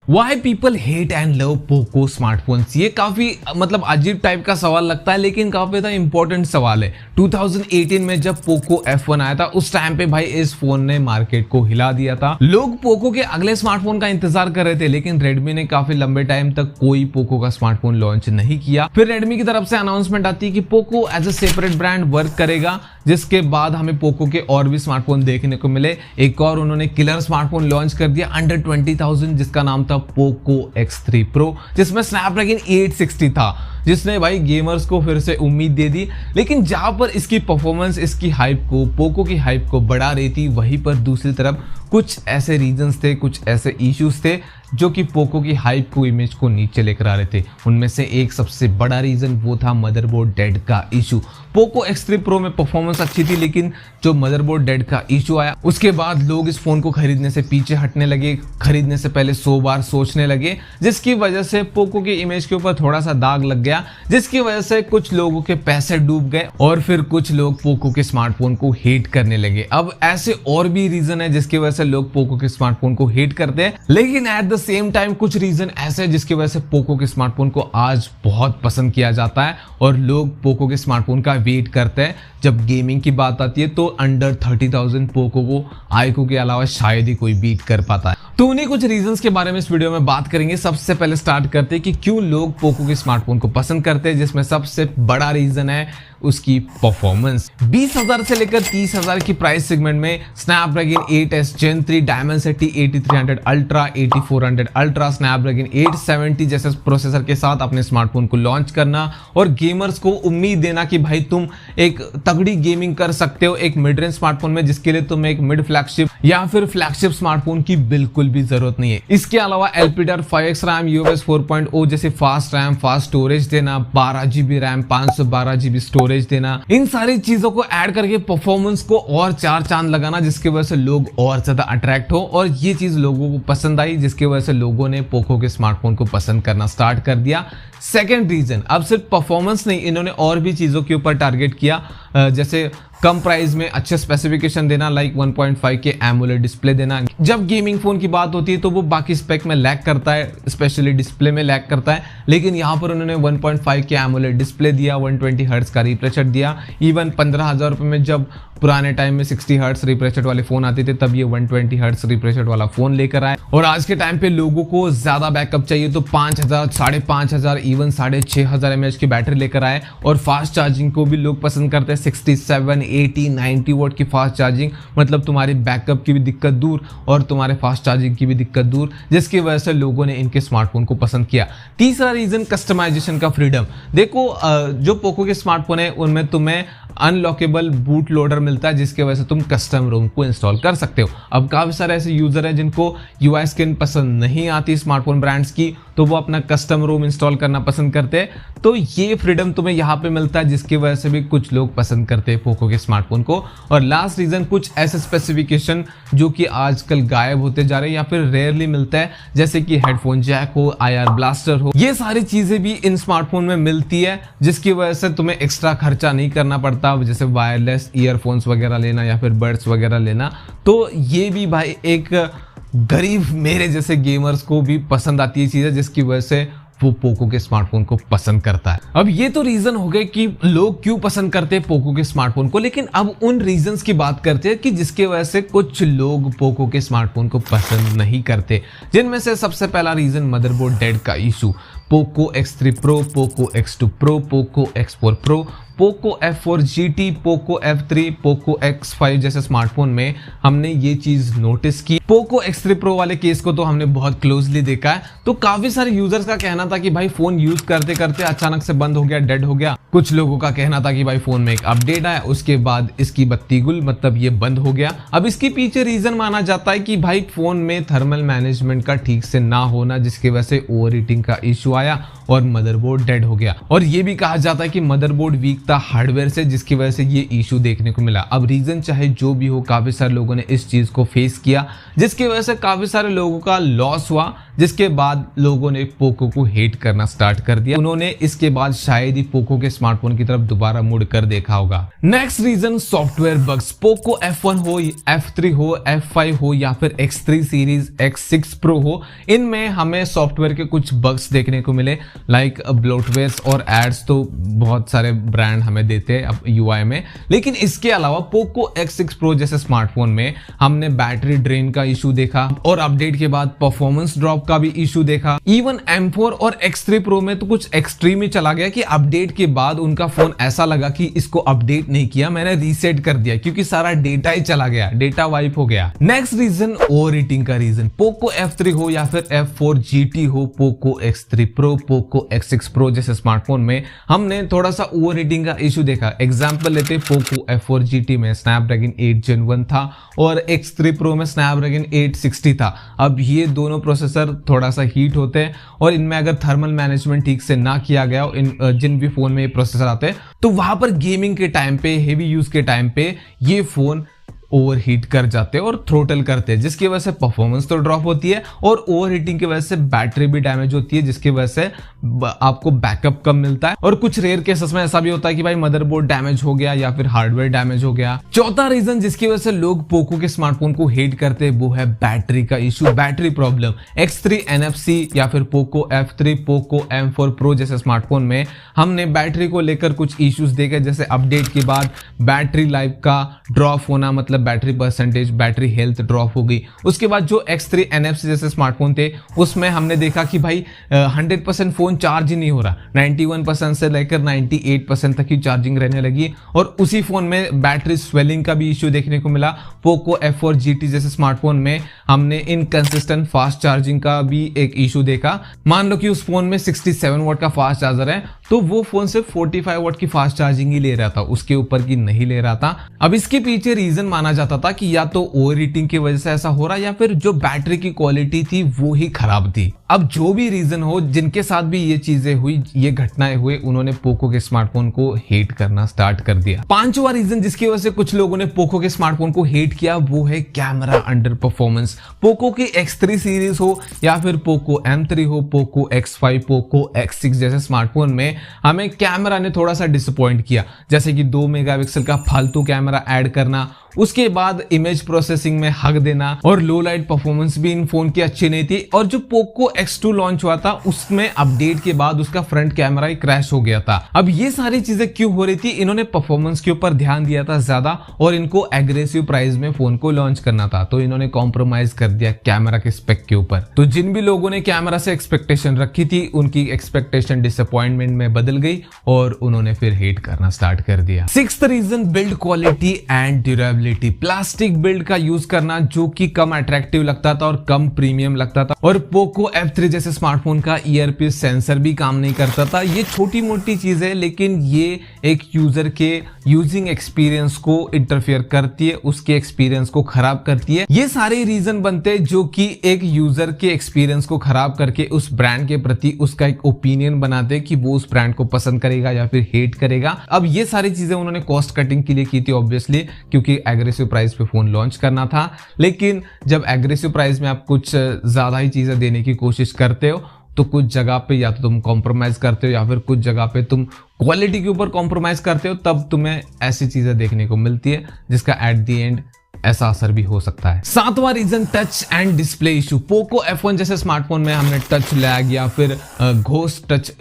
Why people hate and love Poco smartphones. ये काफी मतलब अजीब टाइप का सवाल लगता है, लेकिन काफी ज्यादा इंपॉर्टेंट सवाल है। 2018 में जब पोको F1 आया था, उस टाइम पे भाई इस फोन ने मार्केट को हिला दिया था। लोग पोको के अगले स्मार्टफोन का इंतजार कर रहे थे, लेकिन रेडमी ने काफी लंबे टाइम तक कोई पोको का स्मार्टफोन लॉन्च नहीं किया। फिर रेडमी की तरफ से अनाउंसमेंट आती है कि Poco as a separate brand work करेगा, जिसके बाद हमें पोको के और भी स्मार्टफोन देखने को मिले। एक और उन्होंने किलर स्मार्टफोन लॉन्च कर दिया अंडर 20,000, जिसका नाम था पोको X3 Pro, जिसमें स्नैपड्रैगन 860 था, जिसने भाई गेमर्स को फिर से उम्मीद दे दी। लेकिन जहां पर इसकी परफॉर्मेंस इसकी हाइप को, पोको की हाइप को बढ़ा रही थी, वहीं पर दूसरी तरफ कुछ ऐसे रीजंस थे, कुछ ऐसे इश्यूज थे जो कि पोको की हाइप को, इमेज को नीचे लेकर आ रहे थे। उनमें से एक सबसे बड़ा रीजन वो था मदरबोर्ड डेड का इशू। पोको X3 Pro में परफॉर्मेंस अच्छी थी, लेकिन जो मदरबोर्ड डेड का इशू आया, उसके बाद लोग इस फोन को खरीदने से पीछे हटने लगे, खरीदने से पहले 100 बार सोचने लगे, जिसकी वजह से पोको की इमेज के ऊपर थोड़ा सा दाग लग गया, जिसकी वजह से कुछ लोगों के पैसे डूब गए और फिर कुछ लोग पोको के स्मार्टफोन को हेट करने लगे। अब ऐसे और भी रीजन है जिसकी वजह से लोग पोको के स्मार्टफोन को हेट करते हैं, लेकिन एट द सेम टाइम कुछ रीजन ऐसे हैं जिसकी वजह से पोको के स्मार्टफोन को आज बहुत पसंद किया जाता है और लोग पोको के स्मार्टफोन का वेट करते हैं। जब गेमिंग की बात आती है तो अंडर 30,000 पोको को आईक्यू के अलावा शायद ही कोई बीट कर पाता है। तो उन्हीं कुछ रीजंस के बारे में इस वीडियो में बात करेंगे। सबसे पहले स्टार्ट करते हैं कि क्यों लोग पोको के स्मार्टफोन को पसंद करते हैं, जिसमें सबसे बड़ा रीजन है उसकी परफॉर्मेंस। 20,000 से लेकर 30,000 की प्राइस सेगमेंट में Snapdragon 8S Gen 3, Dimensity 8300 Ultra, 8400 Ultra, Snapdragon 870 जैसे प्रोसेसर के साथ अपने स्मार्टफोन को लॉन्च करना और गेमर्स को उम्मीद देना कि भाई तुम एक तगड़ी गेमिंग कर सकते हो एक मिड रेंज स्मार्टफोन में, जिसके लिए तुम्हें एक मिड फ्लैगशिप या फिर फ्लैगशिप स्मार्टफोन की बिल्कुल भी जरूरत नहीं है। इसके अलावा LPDDR5X RAM, UFS 4.0 जैसे फास्ट रैम, फास्ट स्टोरेज देना, 12GB रैम, 512GB स्टोरेज देना, इन सारी चीजों को ऐड करके परफॉर्मेंस को और चार चांद लगाना, जिसकी वजह से लोग और ज्यादा अट्रैक्ट हो। और ये चीज लोगों को पसंद आई, जिसकी वजह से लोगों ने पोको के स्मार्टफोन को पसंद करना स्टार्ट कर दिया। सेकेंड रीजन, अब सिर्फ परफॉर्मेंस नहीं, इन्होंने और भी चीजों के ऊपर टारगेट किया, जैसे कम प्राइस में अच्छे स्पेसिफिकेशन देना, लाइक 1.5 के एमोलेड डिस्प्ले देना। जब गेमिंग फोन की बात होती है तो वो बाकी स्पेक में लैग करता है, स्पेशली डिस्प्ले में लैग करता है, लेकिन यहाँ पर उन्होंने 1.5 के एमोलेड डिस्प्ले दिया, 120 हर्ट्ज का रिफ्रेश रेट दिया। इवन 15,000 रुपए में जब पुराने टाइम में 60 हर्ट्ज रिफ्रेश रेट वाले फोन आते थे, तब ये 120 हर्ट्ज रिफ्रेश रेट वाला फोन लेकर आए। और आज के टाइम पे लोगों को ज्यादा बैकअप चाहिए तो 5,000, 5,500, इवन 6,500 mAh की बैटरी लेकर आए। और फास्ट चार्जिंग को भी लोग पसंद करते हैं, 67, 80, 90 वोट की फास्ट चार्जिंग, मतलब तुम्हारी बैकअप की भी दिक्कत दूर और तुम्हारे फास्ट चार्जिंग की भी दिक्कत दूर, जिसकी वजह से लोगों ने इनके स्मार्टफोन को पसंद किया। तीसरा रीजन, कस्टमाइजेशन का फ्रीडम। देखो जो पोको के स्मार्टफोन है उनमें तुम्हें अनलॉकेबल बूट लोडर मिलता है, जिसकी वजह से तुम कस्टम रोम को इंस्टॉल कर सकते हो। अब काफी सारे ऐसे यूजर हैं जिनको UI स्किन पसंद नहीं आती स्मार्टफोन ब्रांड्स की, तो वो अपना कस्टम रोम इंस्टॉल करना पसंद करते हैं। तो ये फ्रीडम तुम्हें यहाँ पे मिलता है, जिसकी वजह से भी कुछ लोग पसंद करते हैं पोको के स्मार्टफोन को। और लास्ट रीजन, कुछ ऐसे स्पेसिफिकेशन जो कि आजकल गायब होते जा रहे हैं या फिर रेयरली मिलता है, जैसे कि हेडफोन जैक हो, IR ब्लास्टर हो, ये सारी चीजें भी इन स्मार्टफोन में मिलती है, जिसकी वजह से तुम्हें एक्स्ट्रा खर्चा नहीं करना पड़ता, जैसे वायरलेस ईयरफोन्स वगैरह लेना या फिर बड्स वगैरह लेना। तो ये भी भाई एक गरीब मेरे जैसे गेमर्स को भी पसंद आती है चीजें, जिसकी वजह से वो पोको के स्मार्टफोन को पसंद करता है। अब ये तो रीजन हो गए कि लोग क्यों पसंद करते हैं पोको के स्मार्टफोन को, लेकिन अब उन रीजंस की बात करते हैं कि जिसकी वजह से कुछ लोग पोको के स्मार्टफोन को पसंद नहीं करते, जिनमें से सबसे पहला रीजन मदरबोर्ड डेड का issue. Poco X3 Pro, Poco X2 Pro, Poco X4 Pro, Poco F4 GT, Poco F3, Poco X5 जैसे स्मार्टफोन में हमने ये चीज नोटिस की। पोको X3 Pro वाले केस को तो हमने बहुत क्लोजली देखा है। तो काफी सारे यूजर्स का कहना था कि भाई फोन यूज करते करते अचानक से बंद हो गया, डेड हो गया। कुछ लोगों का कहना था कि भाई फोन में एक अपडेट आया, उसके बाद इसकी बत्ती गुल, मतलब ये बंद हो गया। अब इसके पीछे रीजन माना जाता है कि भाई फोन में थर्मल मैनेजमेंट का ठीक से ना होना, जिसकी वजह से ओवर हीटिंग का इशू आया और मदरबोर्ड डेड हो गया। और ये भी कहा जाता है कि मदरबोर्ड वीक था हार्डवेयर से, जिसकी वजह से ये इशू देखने को मिला। अब रीजन चाहे जो भी हो, काफी सारे लोगों ने इस चीज को फेस किया, जिसकी वजह से काफी सारे लोगों का लॉस हुआ, जिसके बाद लोगों ने पोको को हेट करना स्टार्ट कर दिया। उन्होंने इसके बाद शायद ही पोको के स्मार्टफोन की तरफ दोबारा मुड़ कर देखा होगा। Next reason software bugs. Poco F1 हो, F3 हो, F5 हो या फिर X3 सीरीज, X6 Pro हो, इनमें हमें सॉफ्टवेयर के कुछ बग्स देखने को मिले, लाइक ब्लोटवेयर्स और एड्स तो बहुत सारे ब्रांड हमें देते हैं अब UI में। लेकिन इसके अलावा पोको X6 Pro जैसे स्मार्टफोन में हमने बैटरी ड्रेन का इशू देखा और अपडेट के बाद परफॉर्मेंस ड्रॉप का भी इशू देखा। इवन M4 और X3 Pro में तो कुछ एक्सट्रीम ही चला गया कि अपडेट के बाद उनका फोन ऐसा लगा कि इसको अपडेट नहीं किया, मैंने रीसेट कर दिया, क्योंकि सारा डेटा ही चला गया, डेटा वाइप हो गया। नेक्स्ट रीजन ओवर हीटिंग का रीजन। पोको F3 हो या फिर F4 GT हो, Poco X3 Pro, Poco X6 Pro जैसे स्मार्टफोन में हमने थोड़ा सा ओवर हीटिंग का इशू देखा। एग्जांपल लेते, पोको F4 GT में स्नैपड्रैगन 8 Gen 1 था और X3 Pro में स्नैपड्रैगन 860 था। अब ये दोनों प्रोसेसर थोड़ा सा हीट होते हैं और इनमें अगर थर्मल मैनेजमेंट ठीक से ना किया गया हो, जिन भी फोन में ये प्रोसेसर आते हैं, तो वहां पर गेमिंग के टाइम पे, हेवी यूज के टाइम पे ये फोन ओवर हीट कर जाते हैं और थ्रोटल करते हैं, जिसकी वजह से परफॉर्मेंस तो ड्रॉप होती है और ओवर हीटिंग की वजह से बैटरी भी डैमेज होती है, जिसकी वजह से आपको बैकअप कम मिलता है। और कुछ रेयर केसेस में ऐसा भी होता है कि भाई मदरबोर्ड डैमेज हो गया या फिर हार्डवेयर डैमेज हो गया। चौथा रीजन जिसकी वजह से लोग पोको के स्मार्टफोन को हेट करते हैं वो है बैटरी का issue, battery problem. X3 NFC या फिर Poco F3, Poco M4 Pro जैसे स्मार्टफोन में हमने बैटरी को लेकर कुछ इश्यूज देखे, जैसे अपडेट के बाद बैटरी लाइफ का ड्रॉप होना, मतलब battery percentage, battery health drop हो गई। उसके बाद जो X3 NFC जैसे स्मार्टफोन थे उसमें हमने देखा कि भाई 100% फोन चार्ज ही नहीं हो रहा, 91% से लेकर 98% तक ही चार्जिंग रहने लगी और उसी फोन में बैटरी स्वेलिंग का भी इश्यू देखने को मिला। पोको F4 GT जैसे स्मार्टफोन में हमने इनकंसिस्टेंट फास्ट चार्जिंग का भी एक इशू देखा। मान लो कि उस फोन में 67 वॉट का फास्ट चार्जर है तो वो फोन सिर्फ 45 वॉट की फास्ट चार्जिंग ही ले रहा था, उसके ऊपर की नहीं ले रहा था। अब इसके पीछे रीजन माना जाता था कि या तो ओवर हीटिंग की वजह से ऐसा हो रहा या फिर जो बैटरी की क्वालिटी थी वो ही खराब थी। अब जो भी रीजन हो, जिनके साथ भी ये चीजें हुई, ये घटनाएं हुई, उन्होंने पोको के स्मार्टफोन को हेट करना स्टार्ट कर दिया। पांचवा रीजन जिसकी वजह से कुछ लोगों ने पोको के स्मार्टफोन को हेट किया वो है कैमरा अंडर परफॉर्मेंस। पोको की X3 सीरीज हो या फिर पोको M3 हो, पोको X5, पोको X6 जैसे स्मार्टफोन में हमें कैमरा ने थोड़ा सा डिसअपॉइंट किया, जैसे कि 2 मेगापिक्सल का फालतू कैमरा ऐड करना, उसके बाद इमेज प्रोसेसिंग में हक देना और लो लाइट परफॉर्मेंस भी इन फोन की अच्छी नहीं थी। और जो पोको X2 लॉन्च हुआ था उसमें अपडेट के बाद उसका फ्रंट कैमरा ही क्रैश हो गया था। अब ये सारी चीजें क्यों हो रही थी? इन्होंने परफॉर्मेंस के ऊपर ध्यान दिया था ज्यादा और इनको एग्रेसिव प्राइस में फोन को लॉन्च करना था, तो इन्होंने कॉम्प्रोमाइज कर दिया कैमरा के स्पेक के ऊपर। तो जिन भी लोगों ने कैमरा से एक्सपेक्टेशन रखी थी उनकी एक्सपेक्टेशन डिसअपॉइंटमेंट में बदल गई और उन्होंने फिर हेट करना स्टार्ट कर दिया। Sixth reason build quality and durability. Plastic build का यूज करना जो कि कम अट्रैक्टिव लगता था और कम प्रीमियम लगता था। और पोको F3 जैसे स्मार्टफोन का ईयरपीस सेंसर भी काम नहीं करता था। ये छोटी मोटी चीज है लेकिन ये एक यूजर के यूजिंग एक्सपीरियंस को इंटरफेयर करती है, उसके एक्सपीरियंस को खराब करती है। ये सारे रीजन बनते हैं जो कि एक यूजर के एक्सपीरियंस को खराब करके उस ब्रांड के प्रति उसका एक ओपिनियन बनाते हैं कि वो उस ब्रांड को पसंद करेगा या फिर हेट करेगा। अब ये सारी चीजें उन्होंने कॉस्ट कटिंग के लिए की थी ऑब्वियसली, क्योंकि एग्रेसिव प्राइस पे फोन लॉन्च करना था। लेकिन जब एग्रेसिव प्राइस में आप कुछ ज्यादा ही चीजें देने की कोशिश करते हो तो कुछ जगह पे या तो तुम कॉम्प्रोमाइज करते हो या फिर कुछ जगह पे तुम क्वालिटी के ऊपर कॉम्प्रोमाइज करते हो, तब तुम्हें ऐसी चीजें देखने को मिलती है जिसका एट द एंड ऐसा असर भी हो सकता है। सातवां reason touch and display issue. Poco F1 जैसे स्मार्टफोन में हमने टच लैग या फिर घोस्ट टच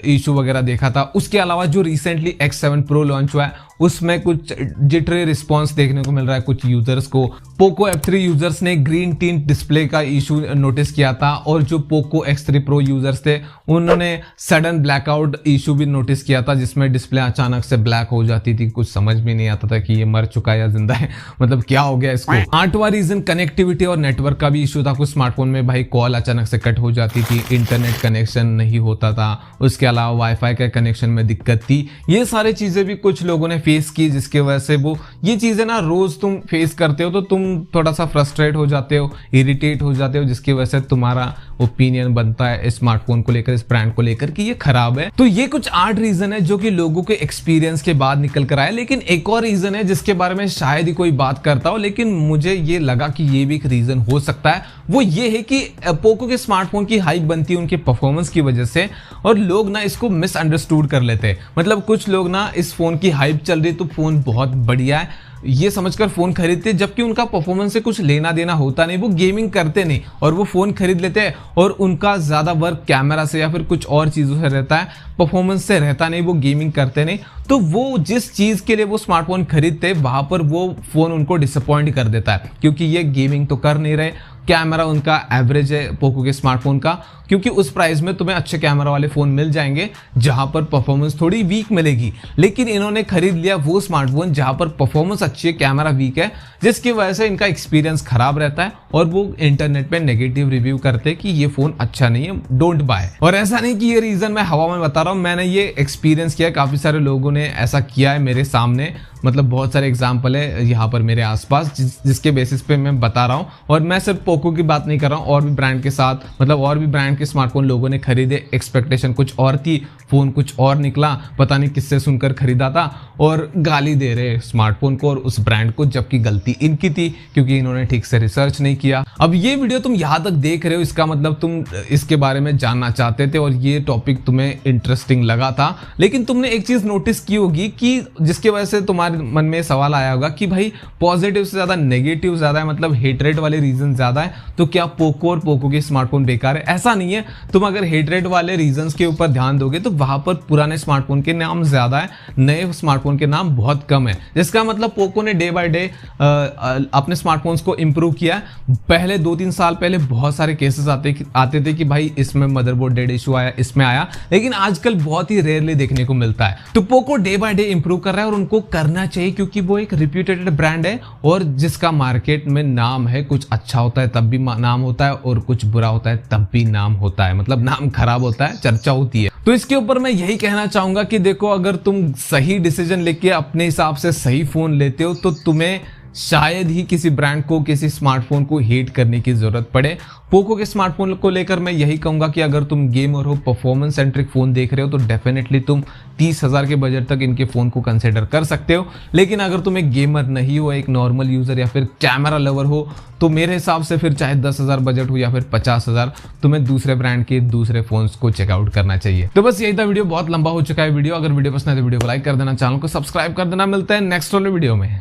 इशू वगैरह देखा था। उसके अलावा जो रिसेंटली X7 Pro लॉन्च हुआ है उसमें कुछ जिटरी रिस्पॉन्स देखने को मिल रहा है कुछ यूजर्स को। पोको F3 यूजर्स ने ग्रीन टिंट डिस्प्ले का इशू नोटिस किया था और जो पोको X3 Pro यूजर्स थे उन्होंने सडन ब्लैकआउट इशू भी नोटिस किया था, जिसमें डिस्प्ले अचानक से ब्लैक हो जाती थी, कुछ समझ भी नहीं आता था कि ये मर चुका है या जिंदा है, मतलब क्या हो गया इसको। आठवां रीजन कनेक्टिविटी और नेटवर्क का भी इशू था। कुछ स्मार्टफोन में भाई कॉल अचानक से कट हो जाती थी, इंटरनेट कनेक्शन नहीं होता था, उसके अलावा वाईफाई के कनेक्शन में दिक्कत थी। ये सारी चीजें भी कुछ लोगों ने फेस की, जिसकी वजह से वो ये चीजें ना रोज तुम फेस करते हो तो तुम थोड़ा सा फ्रस्ट्रेट हो जाते हो, इरिटेट हो जाते हो, जिसकी वजह से तुम्हारा ओपिनियन बनता है इस स्मार्टफोन को लेकर, इस ब्रांड को लेकर कि ये खराब है। तो ये कुछ 8 रीजन है जो कि लोगों के एक्सपीरियंस के बाद निकल कर आए। लेकिन एक और रीजन है जिसके बारे में शायद ही कोई बात करता हो, लेकिन मुझे ये लगा कि ये भी एक रीजन हो सकता है। वो ये है कि पोको के स्मार्टफोन की हाइप बनती है उनके परफॉर्मेंस की वजह से, और लोग ना इसको मिसअंडरस्टूड कर लेते हैं। मतलब कुछ लोग ना इस फोन की हाइप चल रही तो फोन बहुत बढ़िया है ये समझकर फोन खरीदते, जबकि उनका परफॉर्मेंस से कुछ लेना देना होता नहीं, वो गेमिंग करते नहीं और वो फोन खरीद लेते हैं, और उनका ज्यादा वर्क कैमरा से या फिर कुछ और चीजों से रहता है, परफॉर्मेंस से रहता नहीं, वो गेमिंग करते नहीं। तो वो जिस चीज के लिए वो स्मार्टफोन खरीदते वहां पर वो फोन उनको डिसअपॉइंट कर देता है, क्योंकि ये गेमिंग तो कर नहीं रहे, कैमरा उनका एवरेज है पोको के स्मार्टफोन का, क्योंकि उस प्राइस में तुम्हें अच्छे कैमरा वाले फोन मिल जाएंगे जहां पर परफॉर्मेंस थोड़ी वीक मिलेगी। लेकिन इन्होंने खरीद लिया वो स्मार्टफोन जहां पर परफॉर्मेंस अच्छी है, कैमरा वीक है, जिसकी वजह से इनका एक्सपीरियंस खराब रहता है और वो इंटरनेट पे नेगेटिव रिव्यू करते हैं कि ये फोन अच्छा नहीं है, डोंट बाय। और ऐसा नहीं कि ये रीजन मैं हवा में बता रहा हूं, मैंने ये एक्सपीरियंस किया, काफी सारे लोगों ने ऐसा किया है मेरे सामने, मतलब बहुत सारे एग्जाम्पल है यहाँ पर मेरे आसपास जिसके बेसिस पे मैं बता रहा हूँ। और मैं सिर्फ पोको की बात नहीं कर रहा हूँ, और भी ब्रांड के साथ, मतलब और भी ब्रांड के स्मार्टफोन लोगों ने खरीदे, एक्सपेक्टेशन कुछ और थी, फोन कुछ और निकला, पता नहीं किससे सुनकर खरीदा था, और गाली दे रहे स्मार्टफोन को और उस ब्रांड को, जबकि गलती इनकी थी क्योंकि इन्होंने ठीक से रिसर्च नहीं किया। अब ये वीडियो तुम यहाँ तक देख रहे हो, इसका मतलब तुम इसके बारे में जानना चाहते थे और ये टॉपिक तुम्हें इंटरेस्टिंग लगा था। लेकिन तुमने एक चीज नोटिस की होगी कि जिसकी वजह से तुम्हारे मन में सवाल आया होगा कि भाई पॉजिटिव से ज्यादा नेगेटिव ज्यादा है, मतलब हेटरेट वाले रीजन ज्यादा है, तो क्या पोको और पोको के स्मार्टफोन बेकार है? ऐसा नहीं है। तुम अगर हेटरेट वाले रीजंस के ऊपर ध्यान दोगे तो वहां पर पुराने स्मार्टफोन के नाम ज्यादा है, नए स्मार्टफोन के नाम बहुत कम है, जिसका मतलब पोको ने डे बाय डे अपने स्मार्टफोन्स को इंप्रूव किया। पहले 2-3 साल पहले बहुत सारे केसेस आते थे कि भाई इसमें मदरबोर्ड डेड इशू आया, इसमें आया, लेकिन आजकल बहुत ही रेयरली देखने को मिलता है। तो Poco day by day improve कर रहा है और उनको करना चाहिए, क्योंकि वो एक रिप्यूटेड ब्रांड है और जिसका मार्केट में नाम है। कुछ अच्छा होता है तब भी नाम होता है और कुछ बुरा होता है तब भी नाम होता है, मतलब नाम खराब होता है, चर्चा होती है। तो इसके ऊपर मैं यही कहना चाहूंगा कि देखो, अगर तुम सही डिसीजन लेके अपने हिसाब से सही फोन लेते हो तो तुम्हें शायद ही किसी ब्रांड को, किसी स्मार्टफोन को हेट करने की जरूरत पड़े। पोको के स्मार्टफोन को लेकर मैं यही कहूंगा कि अगर तुम गेमर हो, परफॉर्मेंस सेंट्रिक फोन देख रहे हो, तो डेफिनेटली तुम 30,000 के बजट तक इनके फोन को कंसिडर कर सकते हो। लेकिन अगर तुम एक गेमर नहीं हो, एक नॉर्मल यूजर या फिर कैमरा लवर हो, तो मेरे हिसाब से फिर चाहे 10,000 बजट हो या फिर 50,000, तुम्हें दूसरे ब्रांड के दूसरे फोन्स को चेकआउट करना चाहिए। तो बस यही था वीडियो, बहुत लंबा हो चुका है वीडियो। अगर वीडियो पसंद है तो वीडियो को लाइक कर देना, चैनल को सब्सक्राइब कर देना। मिलते हैं नेक्स्ट वाले वीडियो में।